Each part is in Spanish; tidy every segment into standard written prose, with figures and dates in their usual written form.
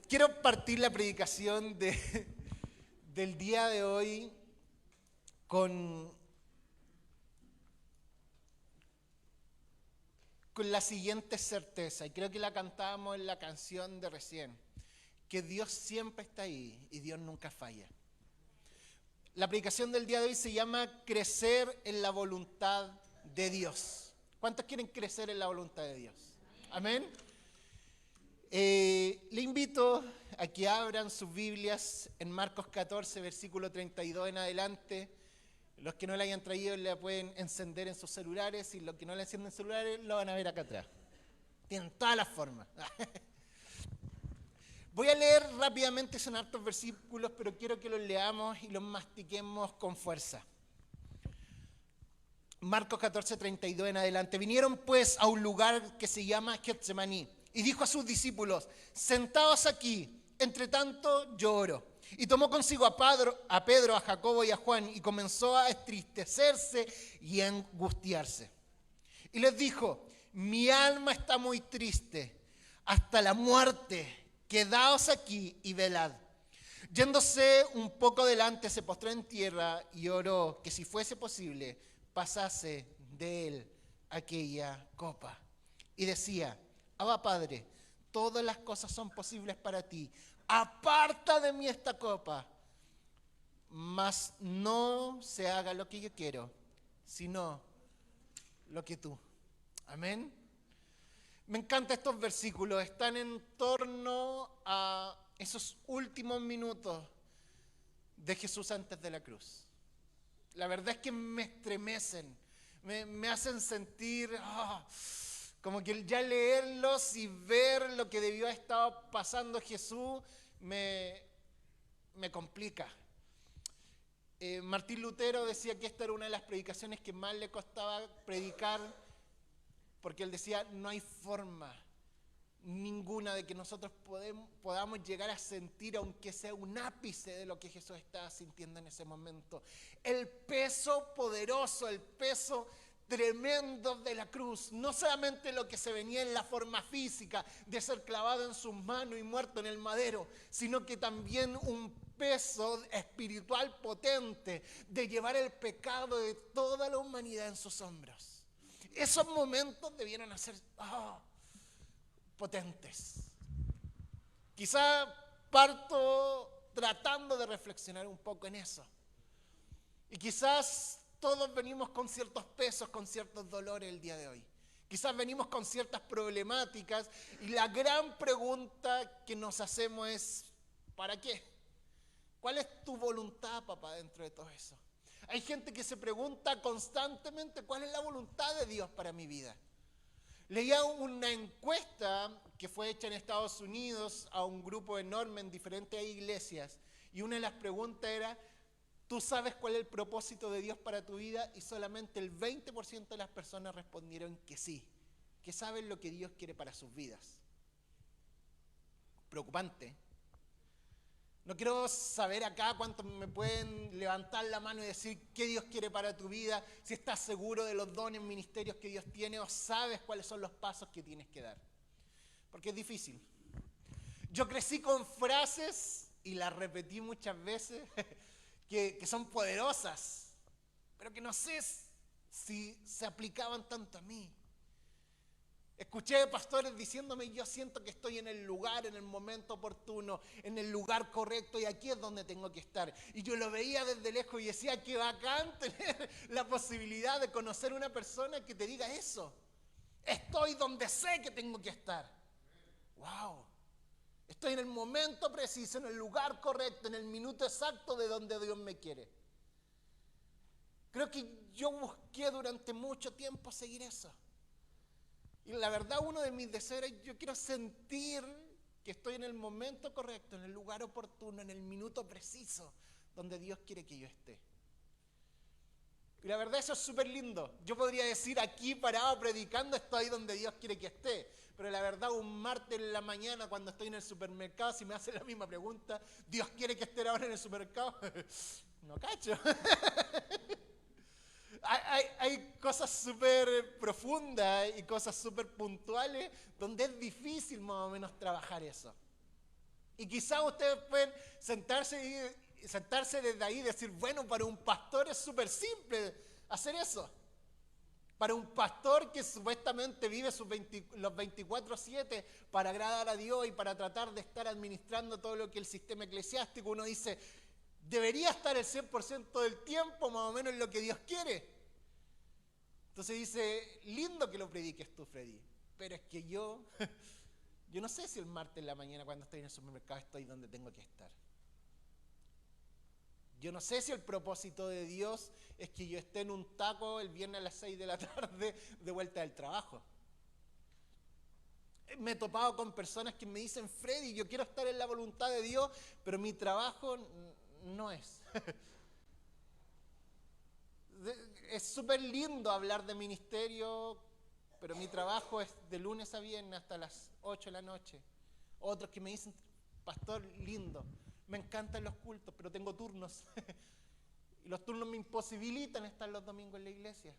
Quiero partir la predicación del día de hoy con la siguiente certeza, y creo que la cantábamos en la canción de recién, que Dios siempre está ahí y Dios nunca falla. La predicación del día de hoy se llama Crecer en la voluntad de Dios. ¿Cuántos quieren crecer en la voluntad de Dios? Amén. Le invito a que abran sus Biblias en Marcos 14, versículo 32 en adelante. Los que no la hayan traído la pueden encender en sus celulares, y los que no la encienden en celulares lo van a ver acá atrás. Tienen todas las formas. Voy a leer rápidamente, son hartos versículos, pero quiero que los leamos y los mastiquemos con fuerza. Marcos 14, 32 en adelante. Vinieron pues a un lugar que se llama Getsemaní, y dijo a sus discípulos: sentaos aquí, entre tanto yo oro. Y tomó consigo a Pedro, a Jacobo y a Juan, y comenzó a entristecerse y a angustiarse. Y les dijo: mi alma está muy triste, hasta la muerte. Quedaos aquí y velad. Yéndose un poco delante, se postró en tierra y oró que, si fuese posible, pasase de él aquella copa. Y decía: Abba, Padre, todas las cosas son posibles para ti. Aparta de mí esta copa, mas no se haga lo que yo quiero, sino lo que tú. Amén. Me encantan estos versículos, están en torno a esos últimos minutos de Jesús antes de la cruz. La verdad es que me estremecen, me hacen sentir como que ya leerlos y ver lo que debió haber estado pasando Jesús me complica. Martín Lutero decía que esta era una de las predicaciones que más le costaba predicar, porque él decía: no hay forma ninguna de que nosotros podamos llegar a sentir, aunque sea un ápice de lo que Jesús estaba sintiendo en ese momento. El peso poderoso, el peso tremendo de la cruz, no solamente lo que se venía en la forma física de ser clavado en sus manos y muerto en el madero, sino que también un peso espiritual potente de llevar el pecado de toda la humanidad en sus hombros. Esos momentos debieron ser potentes. Quizá parto tratando de reflexionar un poco en eso. Y quizás todos venimos con ciertos pesos, con ciertos dolores el día de hoy. Quizás venimos con ciertas problemáticas, y la gran pregunta que nos hacemos es: ¿para qué? ¿Cuál es tu voluntad, papá, dentro de todo eso? Hay gente que se pregunta constantemente: ¿cuál es la voluntad de Dios para mi vida? Leía una encuesta que fue hecha en Estados Unidos a un grupo enorme en diferentes iglesias, y una de las preguntas era: ¿tú sabes cuál es el propósito de Dios para tu vida? Y solamente el 20% de las personas respondieron que sí, que saben lo que Dios quiere para sus vidas. Preocupante. No quiero saber acá cuántos me pueden levantar la mano y decir qué Dios quiere para tu vida, si estás seguro de los dones, ministerios que Dios tiene, o sabes cuáles son los pasos que tienes que dar. Porque es difícil. Yo crecí con frases, y las repetí muchas veces, que son poderosas, pero que no sé si se aplicaban tanto a mí. Escuché pastores diciéndome: yo siento que estoy en el lugar, en el momento oportuno, en el lugar correcto, y aquí es donde tengo que estar. Y yo lo veía desde lejos y decía: qué bacán tener la posibilidad de conocer una persona que te diga eso. Estoy donde sé que tengo que estar. ¡Wow! Estoy en el momento preciso, en el lugar correcto, en el minuto exacto de donde Dios me quiere. Creo que yo busqué durante mucho tiempo seguir eso. Y la verdad, uno de mis deseos es: yo quiero sentir que estoy en el momento correcto, en el lugar oportuno, en el minuto preciso donde Dios quiere que yo esté. Y la verdad, eso es súper lindo. Yo podría decir aquí parado predicando: estoy donde Dios quiere que esté. Pero la verdad, un martes en la mañana, cuando estoy en el supermercado, si me hacen la misma pregunta: ¿Dios quiere que esté ahora en el supermercado? No cacho. Hay cosas súper profundas y cosas súper puntuales donde es difícil más o menos trabajar eso. Y quizás ustedes pueden sentarse desde ahí y decir, bueno, para un pastor es súper simple hacer eso. Para un pastor que supuestamente vive los 24/7 para agradar a Dios y para tratar de estar administrando todo lo que el sistema eclesiástico, uno dice, debería estar el 100% del tiempo más o menos en lo que Dios quiere. Entonces dice, lindo que lo prediques tú, Freddy, pero es que yo no sé si el martes en la mañana cuando estoy en el supermercado estoy donde tengo que estar. Yo no sé si el propósito de Dios es que yo esté en un taco el viernes a las 6 de la tarde de vuelta del trabajo. Me he topado con personas que me dicen, Freddy, yo quiero estar en la voluntad de Dios, pero mi trabajo no es. Es súper lindo hablar de ministerio, pero mi trabajo es de lunes a viernes hasta las 8 de la noche. Otros que me dicen, pastor, lindo, me encantan los cultos, pero tengo turnos. Y los turnos me imposibilitan estar los domingos en la iglesia.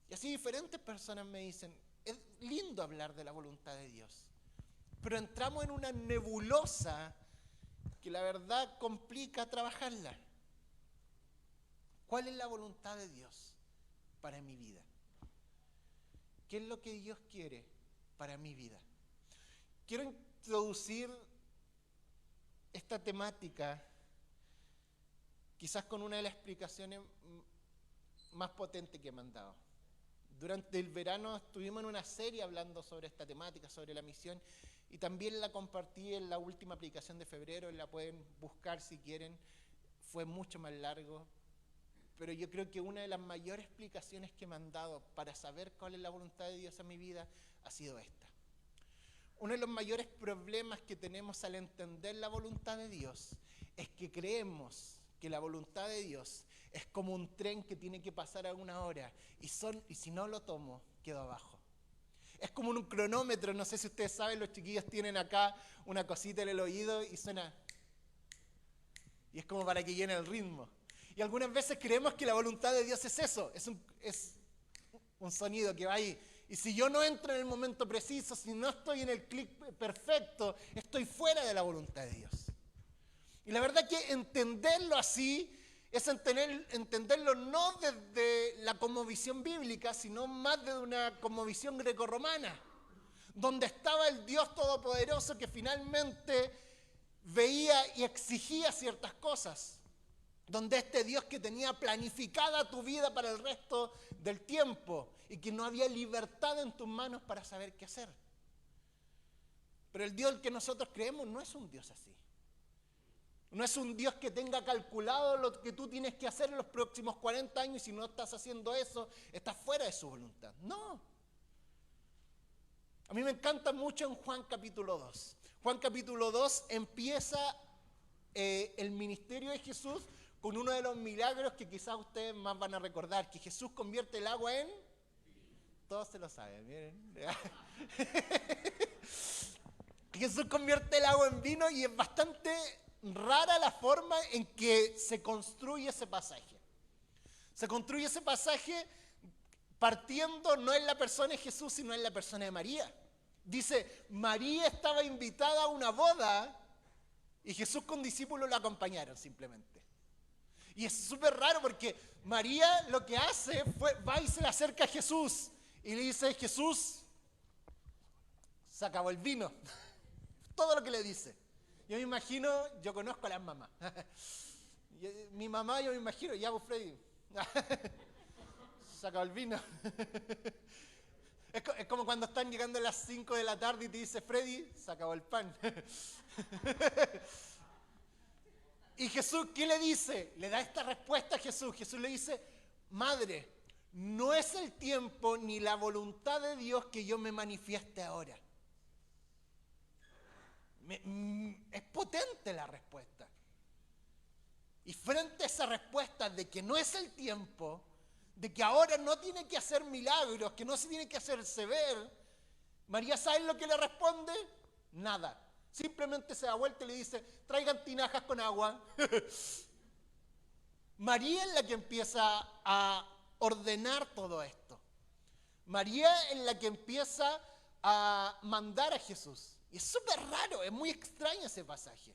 Y así diferentes personas me dicen, es lindo hablar de la voluntad de Dios, pero entramos en una nebulosa que la verdad complica trabajarla. ¿Cuál es la voluntad de Dios para mi vida? ¿Qué es lo que Dios quiere para mi vida? Quiero introducir esta temática quizás con una de las explicaciones más potentes que me han dado. Durante el verano estuvimos en una serie hablando sobre esta temática, sobre la misión, y también la compartí en la última aplicación de febrero, la pueden buscar si quieren, fue mucho más largo, pero yo creo que una de las mayores explicaciones que me han dado para saber cuál es la voluntad de Dios en mi vida ha sido esta. Uno de los mayores problemas que tenemos al entender la voluntad de Dios es que creemos que la voluntad de Dios es como un tren que tiene que pasar a una hora y si no lo tomo, quedo abajo. Es como un cronómetro, no sé si ustedes saben, los chiquillos tienen acá una cosita en el oído y suena. Y es como para que llene el ritmo. Y algunas veces creemos que la voluntad de Dios es eso, es un sonido que va ahí. Y si yo no entro en el momento preciso, si no estoy en el clic perfecto, estoy fuera de la voluntad de Dios. Y la verdad que entenderlo así es entenderlo no desde la cosmovisión bíblica, sino más desde una cosmovisión grecorromana, donde estaba el Dios Todopoderoso que finalmente veía y exigía ciertas cosas, donde este Dios que tenía planificada tu vida para el resto del tiempo y que no había libertad en tus manos para saber qué hacer. Pero el Dios que nosotros creemos no es un Dios así. No es un Dios que tenga calculado lo que tú tienes que hacer en los próximos 40 años y si no estás haciendo eso, estás fuera de su voluntad. No. A mí me encanta mucho en Juan capítulo 2. Juan capítulo 2 empieza el ministerio de Jesús con uno de los milagros que quizás ustedes más van a recordar, que Jesús convierte el agua en... Todos se lo saben, miren. Jesús convierte el agua en vino y es bastante rara la forma en que se construye ese pasaje. Se construye ese pasaje partiendo no en la persona de Jesús, sino en la persona de María. Dice, María estaba invitada a una boda y Jesús con discípulos la acompañaron simplemente. Y es súper raro porque María lo que hace va y se le acerca a Jesús y le dice, Jesús, se acabó el vino. Todo lo que le dice. Yo me imagino, yo conozco a las mamás. Mi mamá, yo me imagino, ya vos, Freddy, se acabó el vino. Es como cuando están llegando a las 5 de la tarde y te dice, Freddy, se acabó el pan. Y Jesús, ¿qué le dice? Le da esta respuesta a Jesús. Jesús le dice, madre, no es el tiempo ni la voluntad de Dios que yo me manifieste ahora. Es potente la respuesta. Y frente a esa respuesta de que no es el tiempo, de que ahora no tiene que hacer milagros, que no se tiene que hacerse ver, María, ¿sabe lo que le responde? Nada. Simplemente se da vuelta y le dice, traigan tinajas con agua. María es la que empieza a ordenar todo esto. María es la que empieza a mandar a Jesús. Y es súper raro, es muy extraño ese pasaje.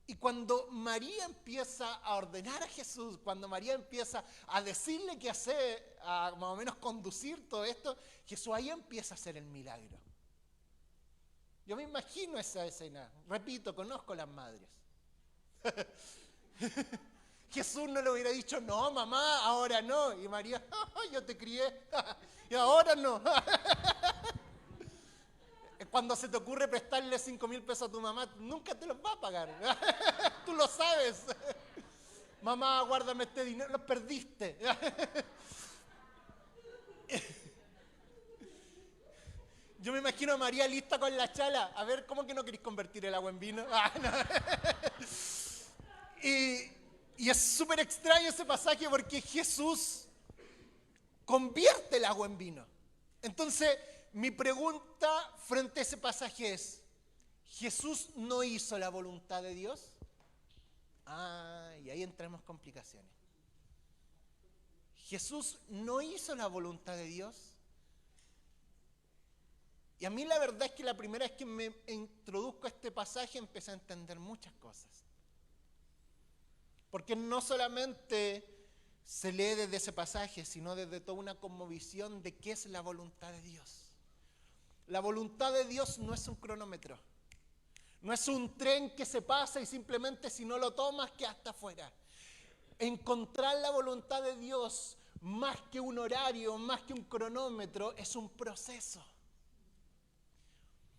Y cuando María empieza a ordenar a Jesús, cuando María empieza a decirle qué hacer, a más o menos conducir todo esto, Jesús ahí empieza a hacer el milagro. Yo me imagino esa escena. Repito, conozco las madres. Jesús no le hubiera dicho, no, mamá, ahora no. Y María, yo te crié, y ahora no. Cuando se te ocurre prestarle 5,000 pesos a tu mamá, nunca te los va a pagar. Tú lo sabes. Mamá, guárdame este dinero, lo perdiste. Yo me imagino a María lista con la chala. A ver, ¿cómo que no queréis convertir el agua en vino? Y es súper extraño ese pasaje porque Jesús convierte el agua en vino. Entonces, mi pregunta frente a ese pasaje es, ¿Jesús no hizo la voluntad de Dios? Y ahí entramos en complicaciones. ¿Jesús no hizo la voluntad de Dios? Y a mí la verdad es que la primera vez que me introduzco a este pasaje empecé a entender muchas cosas. Porque no solamente se lee desde ese pasaje, sino desde toda una cosmovisión de qué es la voluntad de Dios. La voluntad de Dios no es un cronómetro. No es un tren que se pasa y simplemente si no lo tomas quedas hasta afuera. Encontrar la voluntad de Dios, más que un horario, más que un cronómetro, es un proceso.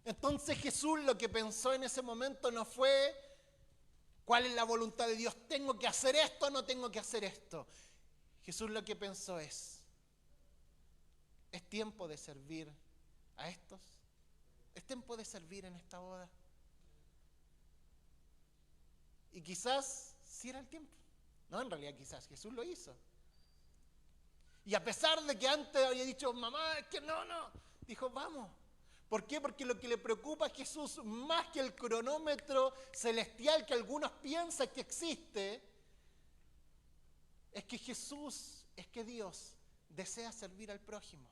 Entonces Jesús lo que pensó en ese momento no fue cuál es la voluntad de Dios, tengo que hacer esto o no tengo que hacer esto. Jesús lo que pensó es tiempo de servir a estos, es tiempo de servir en esta boda. Y quizás sí era el tiempo. No, en realidad quizás Jesús lo hizo. Y a pesar de que antes había dicho, mamá, es que no, dijo, vamos. ¿Por qué? Porque lo que le preocupa a Jesús, más que el cronómetro celestial que algunos piensan que existe, es que Jesús, es que Dios desea servir al prójimo.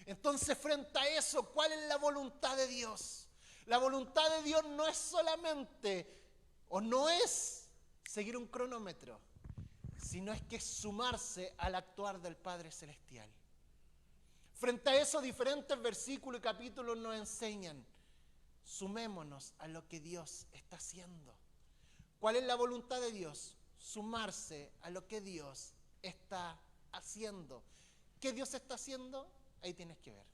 Entonces, frente a eso, ¿cuál es la voluntad de Dios? La voluntad de Dios no es solamente, o no es seguir un cronómetro, sino es que es sumarse al actuar del Padre Celestial. Frente a eso, diferentes versículos y capítulos nos enseñan, sumémonos a lo que Dios está haciendo. ¿Cuál es la voluntad de Dios? Sumarse a lo que Dios está haciendo. ¿Qué Dios está haciendo? Ahí tienes que ver.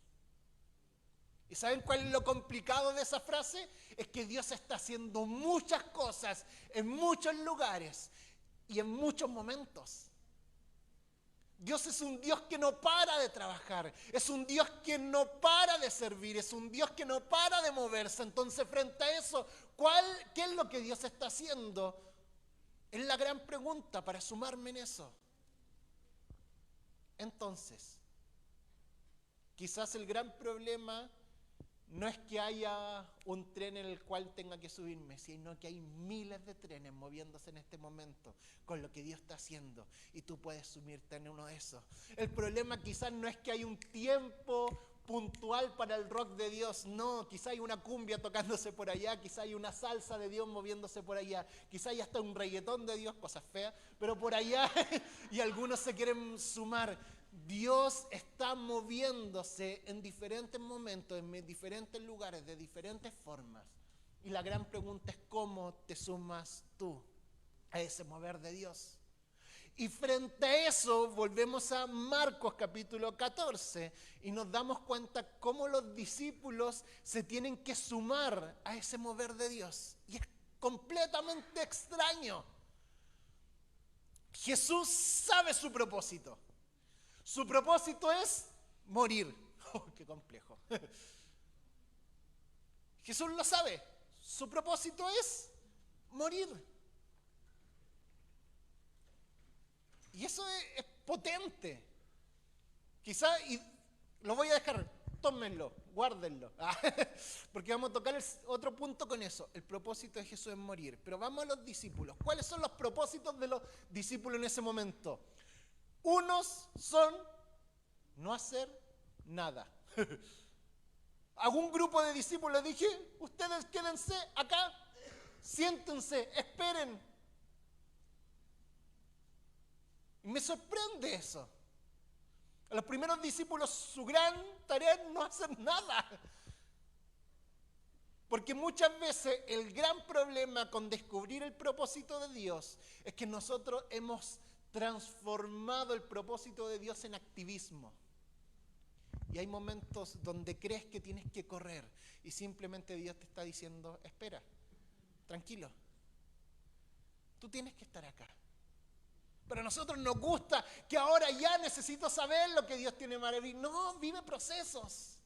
¿Y saben cuál es lo complicado de esa frase? Es que Dios está haciendo muchas cosas en muchos lugares y en muchos momentos. Dios es un Dios que no para de trabajar, es un Dios que no para de servir, es un Dios que no para de moverse. Entonces, frente a eso, ¿qué es lo que Dios está haciendo? Es la gran pregunta para sumarme en eso. Entonces, quizás el gran problema no es que haya un tren en el cual tenga que subirme, sino que hay miles de trenes moviéndose en este momento con lo que Dios está haciendo y tú puedes sumirte en uno de esos. El problema quizás no es que hay un tiempo puntual para el rock de Dios, no, quizás hay una cumbia tocándose por allá, quizás hay una salsa de Dios moviéndose por allá, quizás hay hasta un reggaetón de Dios, cosas feas, pero por allá y algunos se quieren sumar. Dios está moviéndose en diferentes momentos, en diferentes lugares, de diferentes formas. Y la gran pregunta es cómo te sumas tú a ese mover de Dios. Y frente a eso volvemos a Marcos capítulo 14 y nos damos cuenta cómo los discípulos se tienen que sumar a ese mover de Dios. Y es completamente extraño. Jesús sabe su propósito. Su propósito es morir. Oh, qué complejo. Jesús lo sabe. Su propósito es morir. Y eso es potente. Quizá, y lo voy a dejar, tómenlo, guárdenlo. Porque vamos a tocar otro punto con eso. El propósito de Jesús es morir. Pero vamos a los discípulos. ¿Cuáles son los propósitos de los discípulos en ese momento? Unos son no hacer nada. A un grupo de discípulos dije, ustedes quédense acá, siéntense, esperen. Y me sorprende eso. A los primeros discípulos su gran tarea es no hacer nada. Porque muchas veces el gran problema con descubrir el propósito de Dios es que nosotros hemos transformado el propósito de Dios en activismo. Y hay momentos donde crees que tienes que correr y simplemente Dios te está diciendo, espera, tranquilo, tú tienes que estar acá. Pero a nosotros nos gusta que ahora ya necesito saber lo que Dios tiene para mí. No, vive procesos.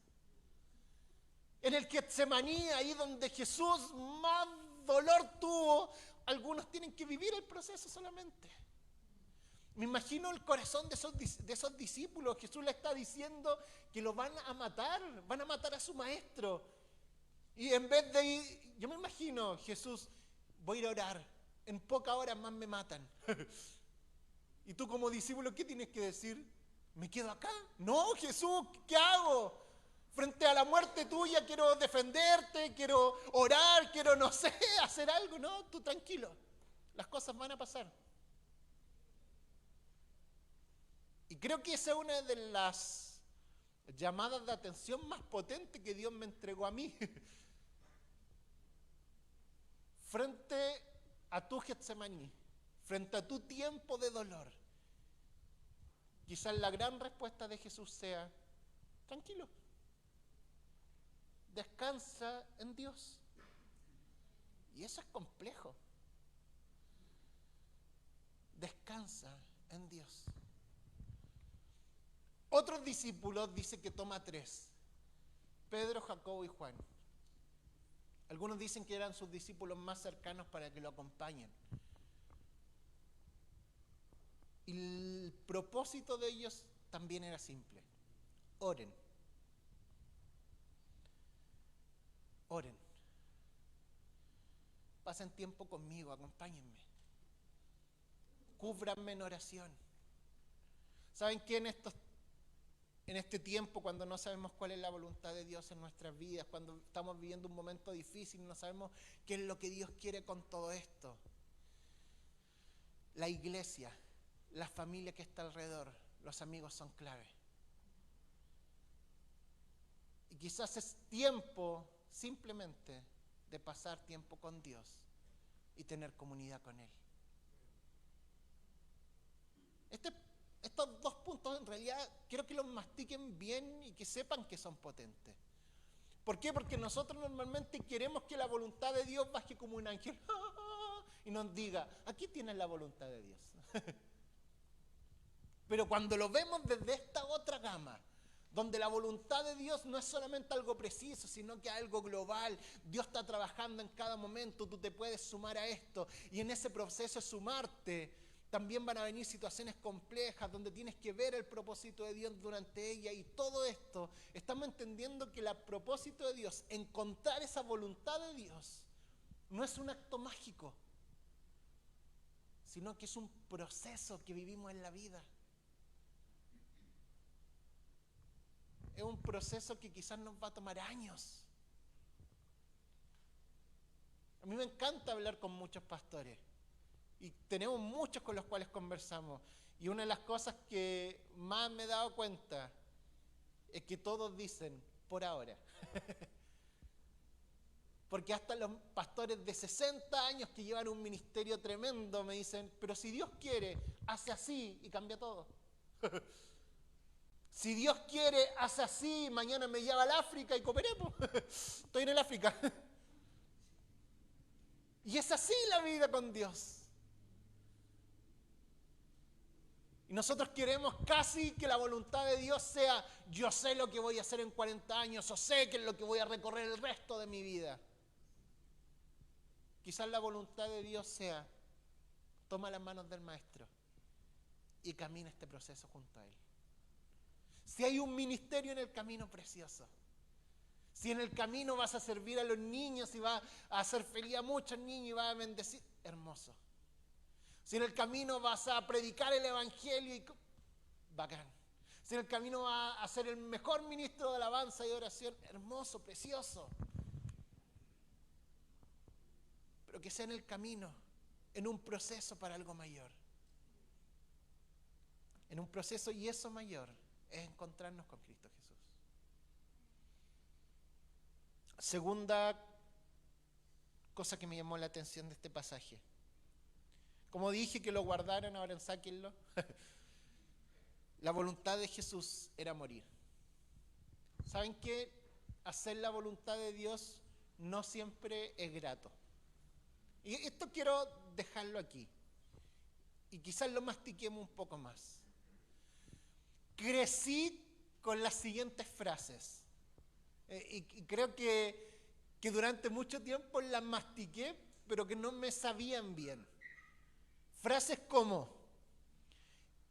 En el Getsemaní, ahí donde Jesús más dolor tuvo, algunos tienen que vivir el proceso solamente. Me imagino el corazón de esos discípulos. Jesús le está diciendo que lo van a matar a su maestro. Y en vez de ir, yo me imagino, Jesús, voy a ir a orar, en pocas horas más me matan. Y tú como discípulo, ¿qué tienes que decir? ¿Me quedo acá? No, Jesús, ¿qué hago? Frente a la muerte tuya quiero defenderte, quiero orar, quiero, no sé, hacer algo. No, tú tranquilo, las cosas van a pasar. Y creo que esa es una de las llamadas de atención más potentes que Dios me entregó a mí. Frente a tu Getsemaní, frente a tu tiempo de dolor, quizás la gran respuesta de Jesús sea, tranquilo, descansa en Dios. Y eso es complejo. Descansa en Dios. Otros discípulos dicen que toma 3. Pedro, Jacobo y Juan. Algunos dicen que eran sus discípulos más cercanos para que lo acompañen. Y el propósito de ellos también era simple. Oren. Oren. Pasen tiempo conmigo, acompáñenme. Cúbranme en oración. ¿Saben qué? En este tiempo, cuando no sabemos cuál es la voluntad de Dios en nuestras vidas, cuando estamos viviendo un momento difícil, no sabemos qué es lo que Dios quiere con todo esto, la iglesia, la familia que está alrededor, los amigos son clave. Y quizás es tiempo simplemente de pasar tiempo con Dios y tener comunidad con Él. Estos 2 puntos en realidad quiero que los mastiquen bien y que sepan que son potentes. ¿Por qué? Porque nosotros normalmente queremos que la voluntad de Dios baje como un ángel y nos diga, aquí tienes la voluntad de Dios. Pero cuando lo vemos desde esta otra gama, donde la voluntad de Dios no es solamente algo preciso, sino que es algo global. Dios está trabajando en cada momento, tú te puedes sumar a esto. Y en ese proceso de sumarte, también van a venir situaciones complejas, donde tienes que ver el propósito de Dios durante ella. Y todo esto, estamos entendiendo que el propósito de Dios, encontrar esa voluntad de Dios, no es un acto mágico, sino que es un proceso que vivimos en la vida. Es un proceso que quizás nos va a tomar años. A mí me encanta hablar con muchos pastores y tenemos muchos con los cuales conversamos. Y una de las cosas que más me he dado cuenta es que todos dicen, por ahora. Porque hasta los pastores de 60 años que llevan un ministerio tremendo me dicen, pero si Dios quiere, hace así y cambia todo. Si Dios quiere, hace así, mañana me lleva al África y cooperemos. Estoy en el África. Y es así la vida con Dios. Y nosotros queremos casi que la voluntad de Dios sea, yo sé lo que voy a hacer en 40 años, o sé que es lo que voy a recorrer el resto de mi vida. Quizás la voluntad de Dios sea, toma las manos del Maestro y camina este proceso junto a Él. Si hay un ministerio en el camino, precioso. Si en el camino vas a servir a los niños y vas a hacer feliz a muchos niños y vas a bendecir, hermoso. Si en el camino vas a predicar el evangelio, bacán. Si en el camino va a ser el mejor ministro de alabanza y oración, hermoso, precioso. Pero que sea en el camino, en un proceso para algo mayor. En un proceso, y eso mayor es encontrarnos con Cristo Jesús. Segunda cosa que me llamó la atención de este pasaje. Como dije que lo guardaran, ahora ensáquenlo. La voluntad de Jesús era morir. ¿Saben qué? Hacer la voluntad de Dios no siempre es grato. Y esto quiero dejarlo aquí. Y quizás lo mastiquemos un poco más. Crecí con las siguientes frases. Y creo que durante mucho tiempo las mastiqué, pero que no me sabían bien. Frases como: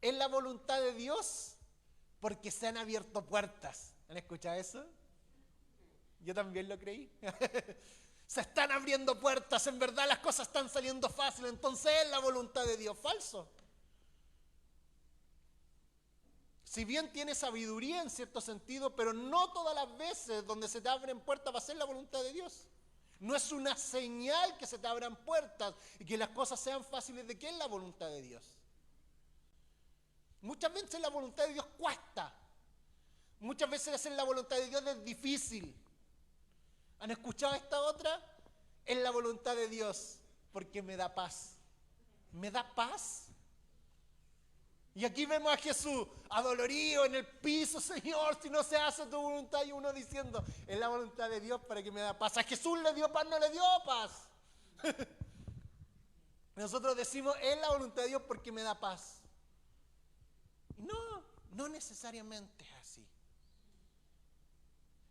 es la voluntad de Dios porque se han abierto puertas. ¿Han escuchado eso? Yo también lo creí. Se están abriendo puertas, en verdad las cosas están saliendo fácil, entonces es la voluntad de Dios. Falso. Si bien tiene sabiduría en cierto sentido, pero no todas las veces donde se te abren puertas va a ser la voluntad de Dios. No es una señal que se te abran puertas y que las cosas sean fáciles de que es la voluntad de Dios. Muchas veces la voluntad de Dios cuesta. Muchas veces hacer la voluntad de Dios es difícil. ¿Han escuchado esta otra? Es la voluntad de Dios porque me da paz. ¿Me da paz? Y aquí vemos a Jesús adolorido en el piso: Señor, si no se hace tu voluntad. Y uno diciendo: es la voluntad de Dios para que me da paz. A Jesús le dio paz, no le dio paz. Nosotros decimos: es la voluntad de Dios porque me da paz. No necesariamente es así.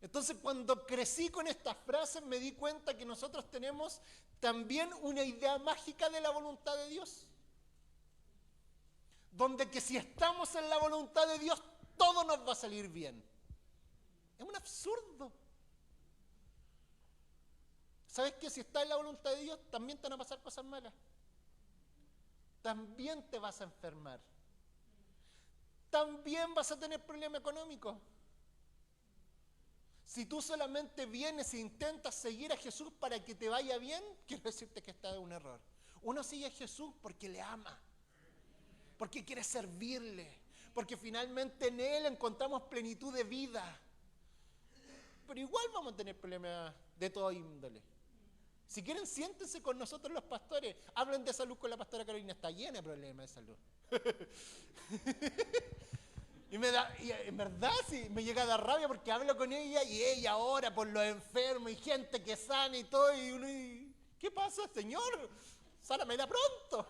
Entonces, cuando crecí con estas frases, me di cuenta que nosotros tenemos también una idea mágica de la voluntad de Dios. Donde que si estamos en la voluntad de Dios, todo nos va a salir bien. Es un absurdo. ¿Sabes qué? Si estás en la voluntad de Dios, también te van a pasar cosas malas. También te vas a enfermar. También vas a tener problemas económicos. Si tú solamente vienes e intentas seguir a Jesús para que te vaya bien, quiero decirte que está en un error. Uno sigue a Jesús porque le ama, porque quiere servirle, porque finalmente en Él encontramos plenitud de vida. Pero igual vamos a tener problemas de toda índole. Si quieren, siéntense con nosotros los pastores. Hablen de salud con la pastora Carolina, está llena de problemas de salud. Y en verdad sí, me llega a dar rabia porque hablo con ella y ella ora por los enfermos y gente que sana y todo. Y uno, ¿qué pasa, Señor? Sánamela pronto.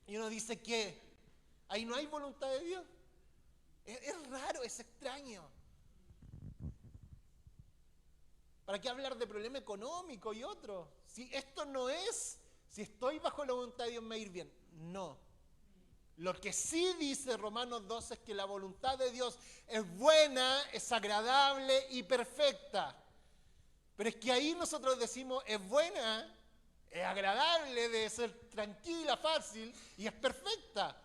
Y uno dice que ahí no hay voluntad de Dios. Es raro, es extraño. ¿Para qué hablar de problema económico y otro? Si esto no es, si estoy bajo la voluntad de Dios me va a ir bien. No. Lo que sí dice Romanos 12 es que la voluntad de Dios es buena, es agradable y perfecta. Pero es que ahí nosotros decimos: es buena, es agradable, debe ser tranquila, fácil y es perfecta.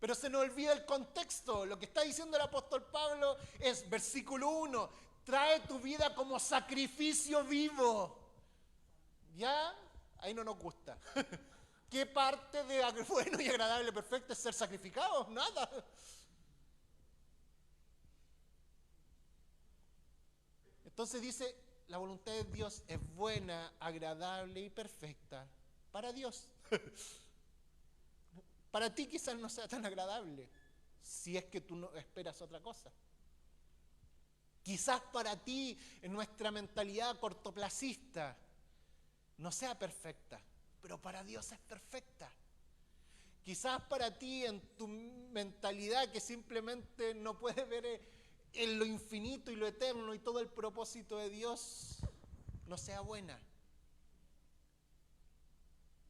Pero se nos olvida el contexto. Lo que está diciendo el apóstol Pablo es, versículo 1, trae tu vida como sacrificio vivo. ¿Ya? Ahí no nos gusta. ¿Qué parte de bueno y agradable y perfecto es ser sacrificado? Nada. Entonces dice, la voluntad de Dios es buena, agradable y perfecta para Dios. Para ti quizás no sea tan agradable, si es que tú no esperas otra cosa. Quizás para ti, en nuestra mentalidad cortoplacista, no sea perfecta, pero para Dios es perfecta. Quizás para ti, en tu mentalidad que simplemente no puedes ver en lo infinito y lo eterno y todo el propósito de Dios, no sea buena.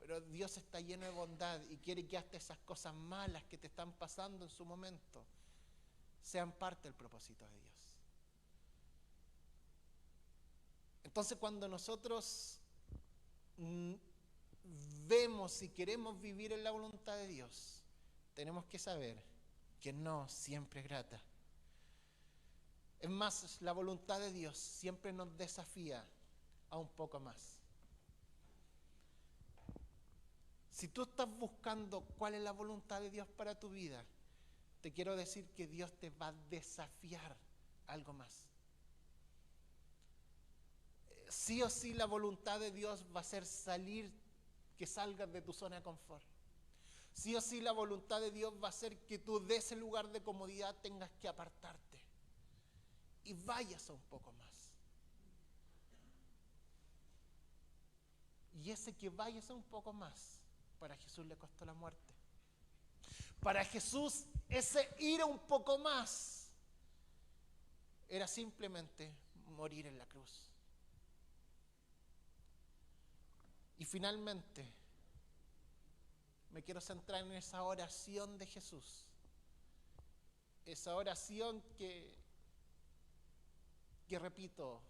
Pero Dios está lleno de bondad y quiere que hasta esas cosas malas que te están pasando en su momento sean parte del propósito de Dios. Entonces, cuando nosotros vemos y queremos vivir en la voluntad de Dios, tenemos que saber que no siempre es grata. Es más, la voluntad de Dios siempre nos desafía a un poco más. Si tú estás buscando cuál es la voluntad de Dios para tu vida, te quiero decir que Dios te va a desafiar algo más. Sí o sí la voluntad de Dios va a ser que salgas de tu zona de confort. Sí o sí la voluntad de Dios va a ser que tú de ese lugar de comodidad tengas que apartarte y vayas a un poco más. Y ese que vayas a un poco más, para Jesús le costó la muerte. Para Jesús ese ir a un poco más era simplemente morir en la cruz. Y finalmente, me quiero centrar en esa oración de Jesús. Esa oración que repito,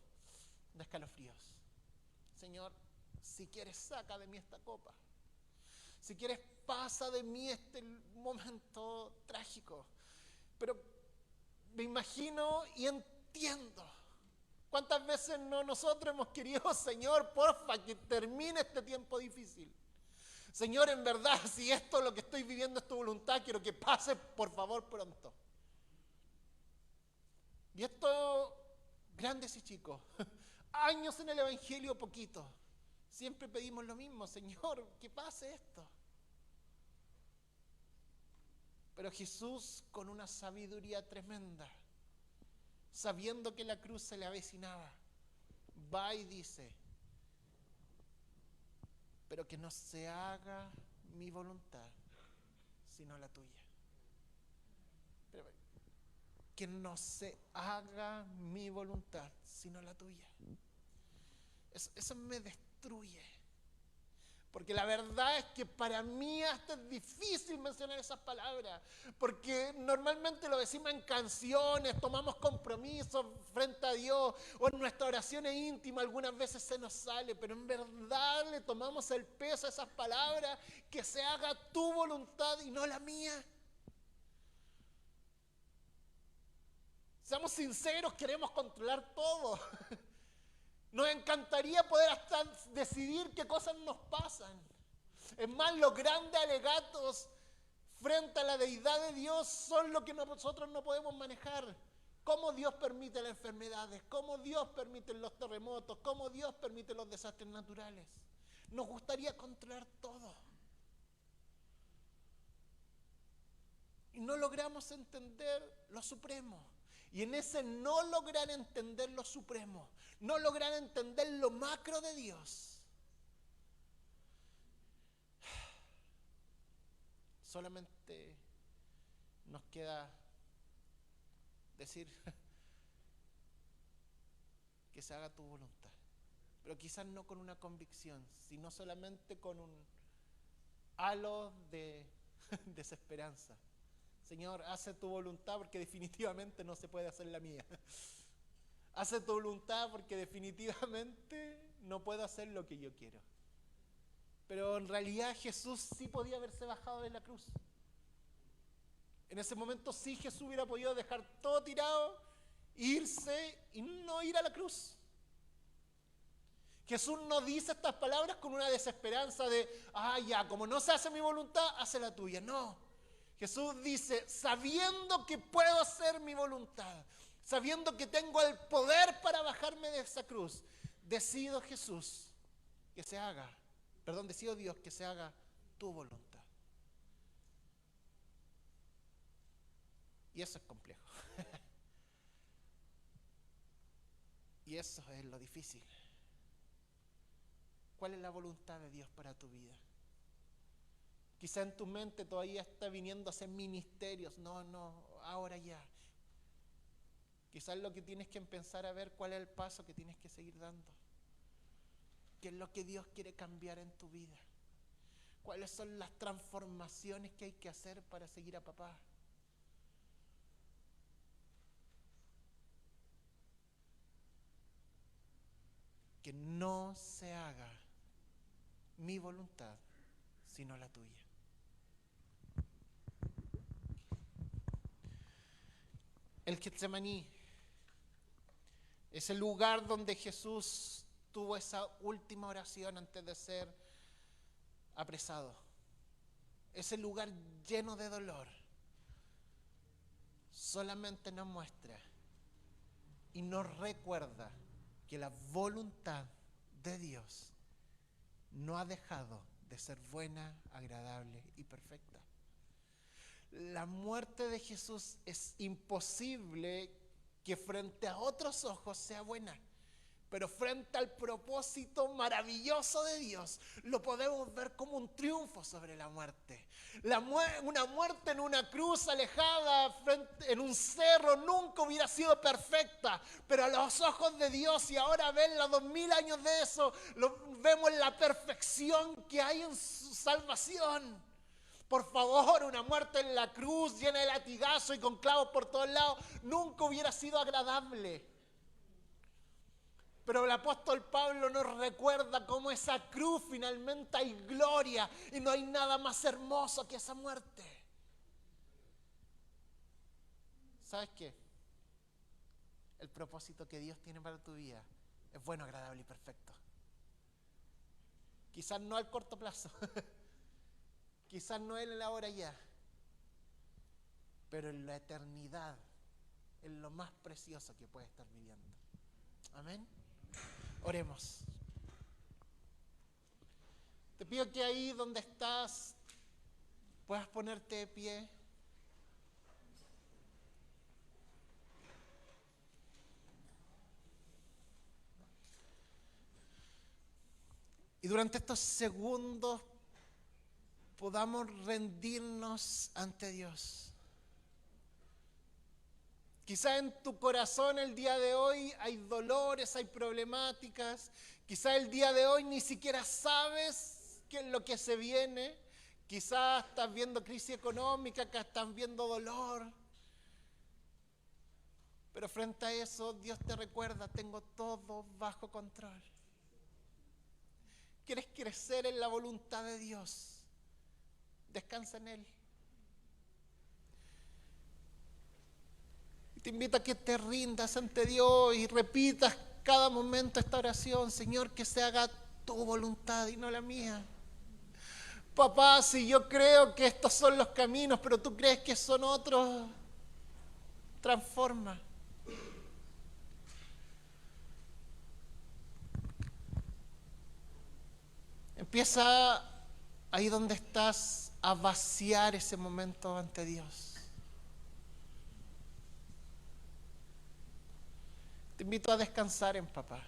da escalofríos. Señor, si quieres, saca de mí esta copa. Si quieres, pasa de mí este momento trágico. Pero me imagino y entiendo. ¿Cuántas veces no nosotros hemos querido, Señor, porfa, que termine este tiempo difícil? Señor, en verdad, si esto lo que estoy viviendo es tu voluntad, quiero que pase, por favor, pronto. Y esto, grandes y chicos, años en el Evangelio, poquito. Siempre pedimos lo mismo, Señor, que pase esto. Pero Jesús, con una sabiduría tremenda, sabiendo que la cruz se le avecinaba, va y dice, pero que no se haga mi voluntad, sino la tuya. Pero, que no se haga mi voluntad, sino la tuya. Eso me destruye. Porque la verdad es que para mí hasta es difícil mencionar esas palabras. Porque normalmente lo decimos en canciones, tomamos compromisos frente a Dios, o en nuestra oración íntima algunas veces se nos sale, pero en verdad le tomamos el peso a esas palabras, que se haga tu voluntad y no la mía. Seamos sinceros, queremos controlar todo. Nos encantaría poder hasta decidir qué cosas nos pasan. Es más, los grandes alegatos frente a la deidad de Dios son lo que nosotros no podemos manejar. Cómo Dios permite las enfermedades, cómo Dios permite los terremotos, cómo Dios permite los desastres naturales. Nos gustaría controlar todo. Y no logramos entender lo supremo. Y en ese no lograr entender lo supremo, no lograr entender lo macro de Dios, solamente nos queda decir que se haga tu voluntad. Pero quizás no con una convicción, sino solamente con un halo de desesperanza. Señor, hace tu voluntad porque definitivamente no se puede hacer la mía. Hace tu voluntad porque definitivamente no puedo hacer lo que yo quiero. Pero en realidad Jesús sí podía haberse bajado de la cruz. En ese momento sí Jesús hubiera podido dejar todo tirado, irse y no ir a la cruz. Jesús no dice estas palabras con una desesperanza de, ya, como no se hace mi voluntad, hace la tuya. No. Jesús dice, sabiendo que puedo hacer mi voluntad, sabiendo que tengo el poder para bajarme de esa cruz, decido Jesús que se haga, decido Dios que se haga tu voluntad. Y eso es complejo. Y eso es lo difícil. ¿Cuál es la voluntad de Dios para tu vida? Quizá en tu mente todavía está viniendo a hacer ministerios. No, ahora ya. Quizás lo que tienes que empezar a ver cuál es el paso que tienes que seguir dando. ¿Qué es lo que Dios quiere cambiar en tu vida? ¿Cuáles son las transformaciones que hay que hacer para seguir a papá? Que no se haga mi voluntad, sino la tuya. El Getsemaní, ese lugar donde Jesús tuvo esa última oración antes de ser apresado. Ese lugar lleno de dolor solamente nos muestra y nos recuerda que la voluntad de Dios no ha dejado de ser buena, agradable y perfecta. La muerte de Jesús es imposible que frente a otros ojos sea buena, pero frente al propósito maravilloso de Dios, lo podemos ver como un triunfo sobre la muerte. Una muerte en una cruz alejada, en un cerro, nunca hubiera sido perfecta, pero a los ojos de Dios, y ahora verla 2000 años de eso, vemos la perfección que hay en su salvación. Por favor, una muerte en la cruz llena de latigazos y con clavos por todos lados, nunca hubiera sido agradable. Pero el apóstol Pablo nos recuerda cómo esa cruz finalmente hay gloria y no hay nada más hermoso que esa muerte. ¿Sabes qué? El propósito que Dios tiene para tu vida es bueno, agradable y perfecto. Quizás no al corto plazo, quizás no en la hora ya, pero en la eternidad, en lo más precioso que puedes estar viviendo. Amén. Oremos. Te pido que ahí donde estás puedas ponerte de pie. Y durante estos segundos podamos rendirnos ante Dios. Quizá en tu corazón el día de hoy hay dolores, hay problemáticas. Quizá el día de hoy ni siquiera sabes qué es lo que se viene. Quizá estás viendo crisis económica, que estás viendo dolor. Pero frente a eso, Dios te recuerda, tengo todo bajo control. ¿Quieres crecer en la voluntad de Dios? Descansa en Él. Te invito a que te rindas ante Dios y repitas cada momento esta oración. Señor, que se haga tu voluntad y no la mía. Papá, si yo creo que estos son los caminos, pero tú crees que son otros, transforma. Empieza ahí donde estás a vaciar ese momento ante Dios. Te invito a descansar en papá.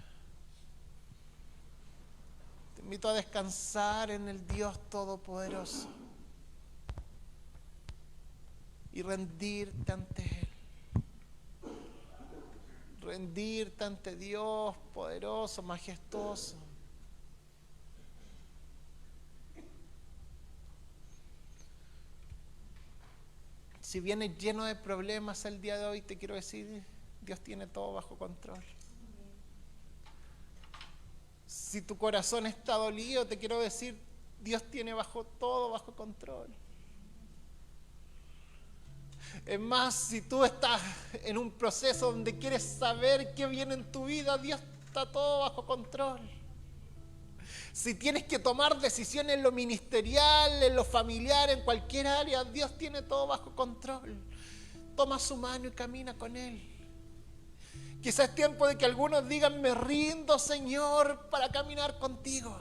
Te invito a descansar en el Dios Todopoderoso y rendirte ante Él. Rendirte ante Dios poderoso, majestuoso. Si vienes lleno de problemas el día de hoy, te quiero decir, Dios tiene todo bajo control. Si tu corazón está dolido, te quiero decir, Dios tiene todo bajo control. Es más, si tú estás en un proceso donde quieres saber qué viene en tu vida, Dios está todo bajo control. Si tienes que tomar decisiones en lo ministerial, en lo familiar, en cualquier área, Dios tiene todo bajo control. Toma su mano y camina con Él. Quizás es tiempo de que algunos digan, me rindo, Señor, para caminar contigo.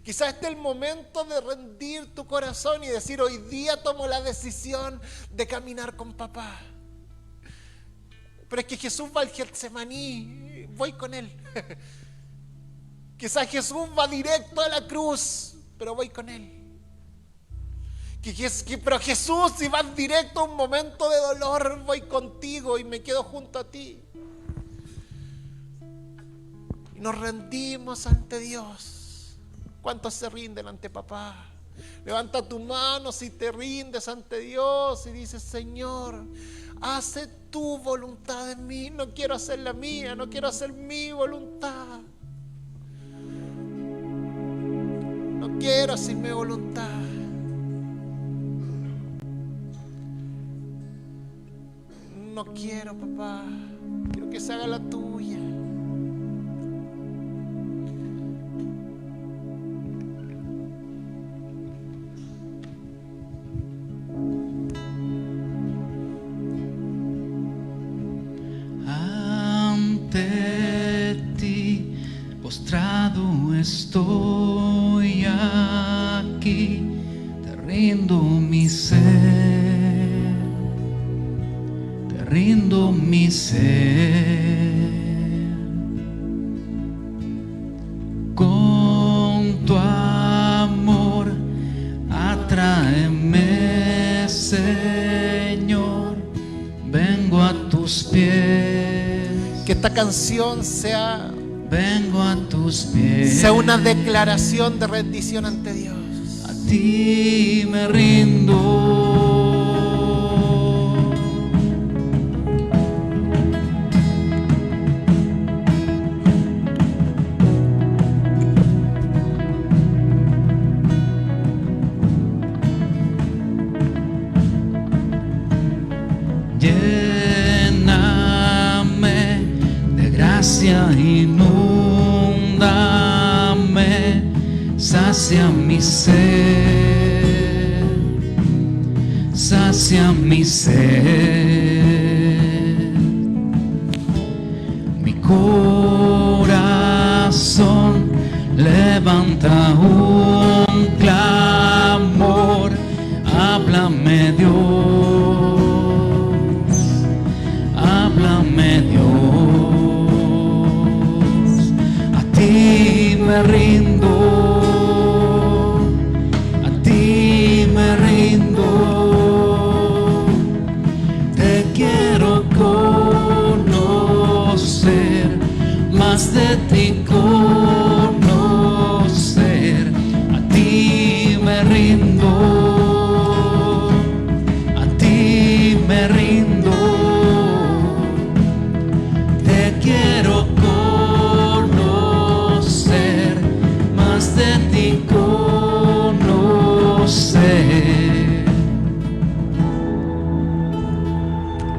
Quizás este es el momento de rendir tu corazón y decir, hoy día tomo la decisión de caminar con papá. Pero es que Jesús va al Getsemaní, voy con Él. Quizás Jesús va directo a la cruz, pero voy con Él. Pero Jesús, si vas directo a un momento de dolor, voy contigo y me quedo junto a ti. Y nos rendimos ante Dios. ¿Cuántos se rinden ante papá? Levanta tu mano si te rindes ante Dios y dices, Señor, hace tu voluntad en mí. No quiero hacer la mía, no quiero hacer mi voluntad. No quiero hacer mi voluntad. no quiero, papá. Quiero que se haga la tuya. Ante ti postrado estoy aquí, te rindo mi ser, te rindo mi ser. Con tu amor atráeme, Señor, vengo a tus pies. Que esta canción sea Vengo a tus pies. sea una declaración de rendición ante Dios. A ti me rindo. Lléname de gracia, inúndame, sacia mi ser, sacia mi ser. Mi corazón levanta un clamor, háblame Dios, háblame Dios. A ti me rindo, a ti me rindo. Te quiero conocer, más de ti conocer. A ti me rindo, a ti me rindo. Te quiero conocer, más de ti conocer.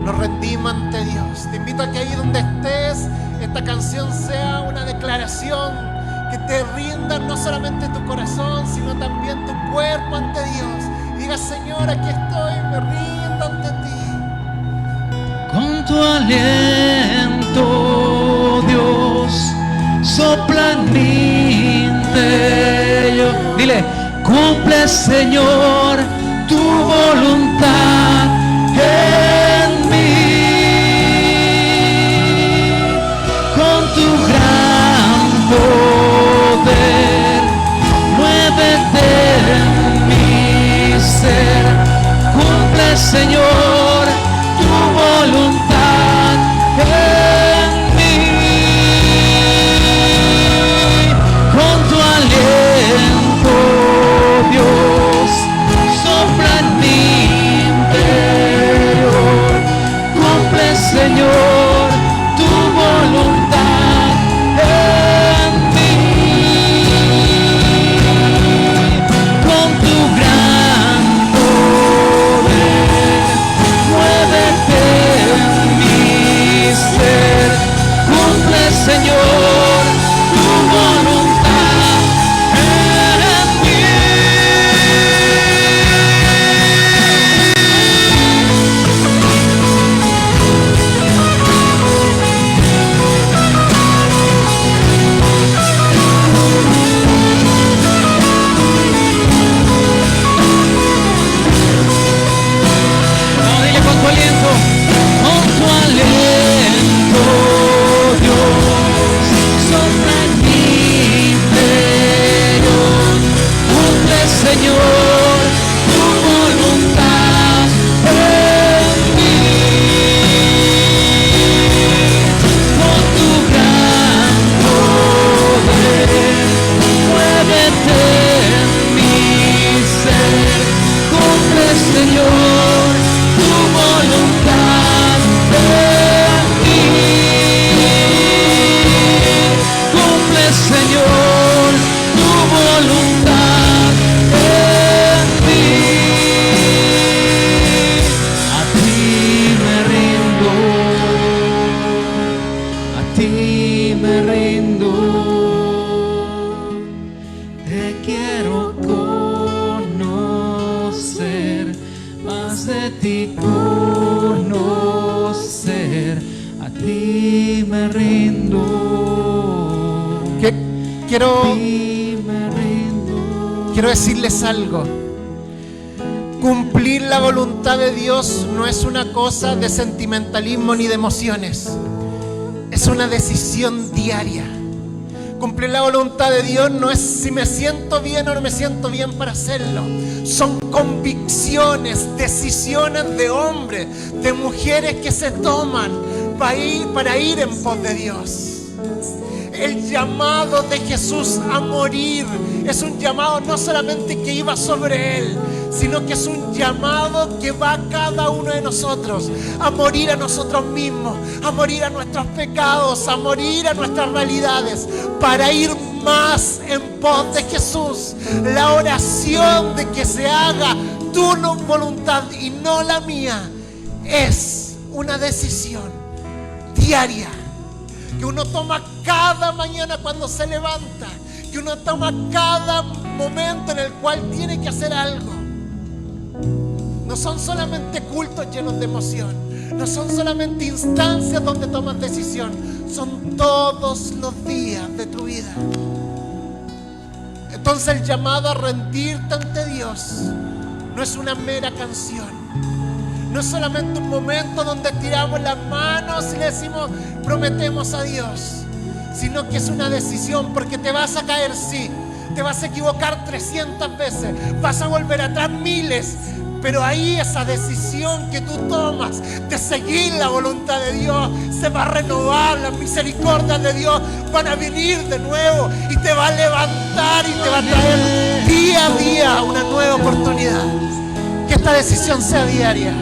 Nos rendimos ante Dios. Te invito a que ahí donde estés, esta canción sea una declaración, que te rindas no solamente tu corazón, sino también tu cuerpo ante Dios. Y digas: Señor, aquí estoy, me rindo ante ti. Con tu aliento, Dios, sopla en mi interior. Dile: cumple, Señor, tu voluntad en mí. Con tu gran poder, muévete en mi ser. Cumple, Señor, tu voluntad en mí. Con tu aliento, Dios, me rindo. Quiero decirles algo. Cumplir la voluntad de Dios no es una cosa de sentimentalismo ni de emociones. Es una decisión diaria. Cumplir la voluntad de Dios no es si me siento bien o no me siento bien para hacerlo. Son convicciones, decisiones de hombres, de mujeres que se toman para ir en pos de Dios. El llamado de Jesús a morir es un llamado no solamente que iba sobre Él, sino que es un llamado que va a cada uno de nosotros, a morir a nosotros mismos, a morir a nuestros pecados, a morir a nuestras realidades, para ir más en pos de Jesús. La oración de que se haga tu voluntad y no la mía es una decisión diaria que uno toma cada mañana cuando se levanta, que uno toma cada momento en el cual tiene que hacer algo. No son solamente cultos llenos de emoción, no son solamente instancias donde tomas decisión, son todos los días de tu vida. Entonces el llamado a rendirte ante Dios no es una mera canción. No es solamente un momento donde tiramos las manos y le decimos, prometemos a Dios, sino que es una decisión, porque te vas a caer, sí, te vas a equivocar 300 veces, vas a volver atrás miles, pero ahí esa decisión que tú tomas de seguir la voluntad de Dios se va a renovar, las misericordias de Dios van a venir de nuevo y te va a levantar y te va a traer día a día una nueva oportunidad. Que esta decisión sea diaria.